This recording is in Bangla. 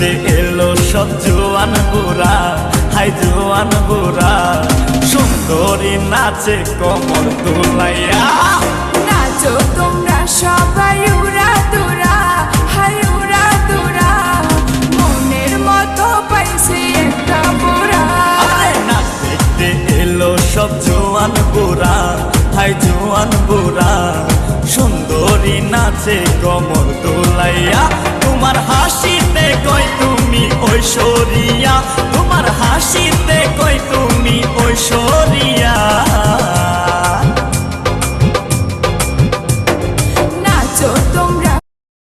নাচতে এলো সব জোয়ান বুড়া, হাই জোয়ান বুড়া, সুন্দরী নাচে কমর দুলাইয়া। নাচো তোমরা সবাই উড়া দুরা, হাই উড়া দুরা, মনের মতো পাইছে একটা বুড়া। নাচ দেখতে এলো সব জোয়ান বুড়া, হাই জোয়ান বুড়া, সুন্দরী নাচে কমর দোলাইয়া। তোমার হাসিতে কই তুমি ঐশ্বরিয়া, তোমার হাসিতে কই তুমি ঐশ্বরিয়া।